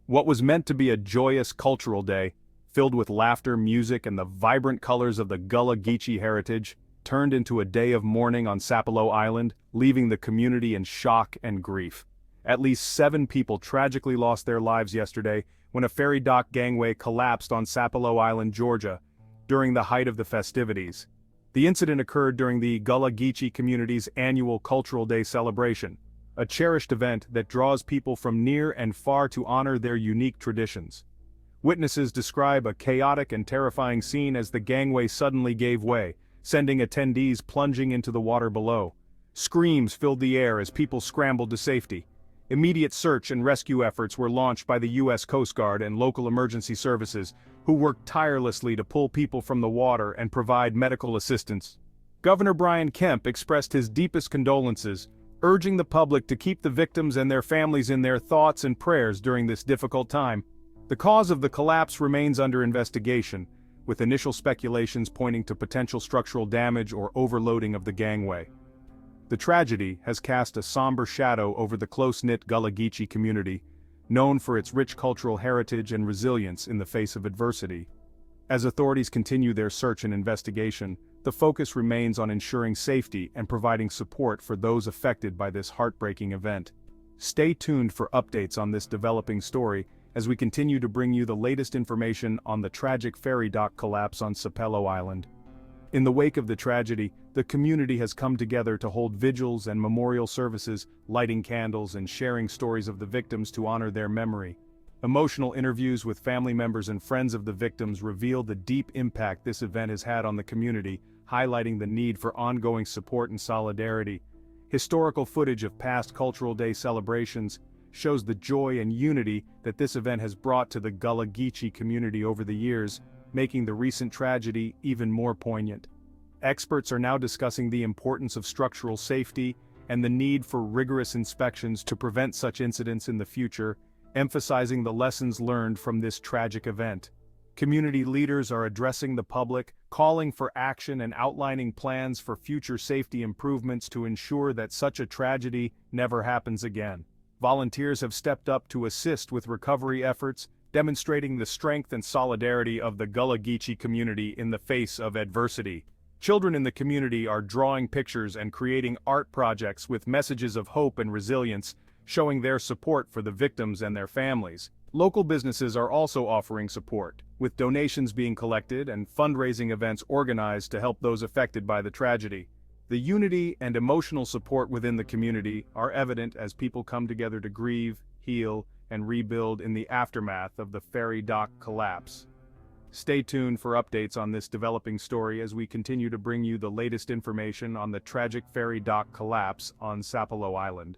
What was meant to be a joyous cultural day, filled with laughter, music, and the vibrant colors of the Gullah-Geechee heritage, turned into a day of mourning on Sapelo Island, leaving the community in shock and grief. At least 7 people tragically lost their lives yesterday when a ferry dock gangway collapsed on Sapelo Island, Georgia, during the height of the festivities. The incident occurred during the Gullah-Geechee community's annual Cultural Day celebration, a cherished event that draws people from near and far to honor their unique traditions. Witnesses describe a chaotic and terrifying scene as the gangway suddenly gave way, sending attendees plunging into the water below. Screams filled the air as people scrambled to safety. Immediate search and rescue efforts were launched by the U.S. Coast Guard and local emergency services, who worked tirelessly to pull people from the water and provide medical assistance. Governor Brian Kemp expressed his deepest condolences, urging the public to keep the victims and their families in their thoughts and prayers during this difficult time. The cause of the collapse remains under investigation, with initial speculations pointing to potential structural damage or overloading of the gangway. The tragedy has cast a somber shadow over the close-knit Gullah-Geechee community, known for its rich cultural heritage and resilience in the face of adversity. As authorities continue their search and investigation, the focus remains on ensuring safety and providing support for those affected by this heartbreaking event. Stay tuned for updates on this developing story as we continue to bring you the latest information on the tragic ferry dock collapse on Sapelo Island. In the wake of the tragedy, the community has come together to hold vigils and memorial services, lighting candles and sharing stories of the victims to honor their memory. Emotional interviews with family members and friends of the victims reveal the deep impact this event has had on the community, highlighting the need for ongoing support and solidarity. Historical footage of past Cultural Day celebrations shows the joy and unity that this event has brought to the Gullah-Geechee community over the years, making the recent tragedy even more poignant. Experts are now discussing the importance of structural safety and the need for rigorous inspections to prevent such incidents in the future, emphasizing the lessons learned from this tragic event. Community leaders are addressing the public, calling for action and outlining plans for future safety improvements to ensure that such a tragedy never happens again. Volunteers have stepped up to assist with recovery efforts, demonstrating the strength and solidarity of the Gullah-Geechee community in the face of adversity. Children in the community are drawing pictures and creating art projects with messages of hope and resilience, showing their support for the victims and their families. Local businesses are also offering support, with donations being collected and fundraising events organized to help those affected by the tragedy. The unity and emotional support within the community are evident as people come together to grieve, heal, and rebuild in the aftermath of the ferry dock collapse. Stay tuned for updates on this developing story as we continue to bring you the latest information on the tragic ferry dock collapse on Sapelo Island.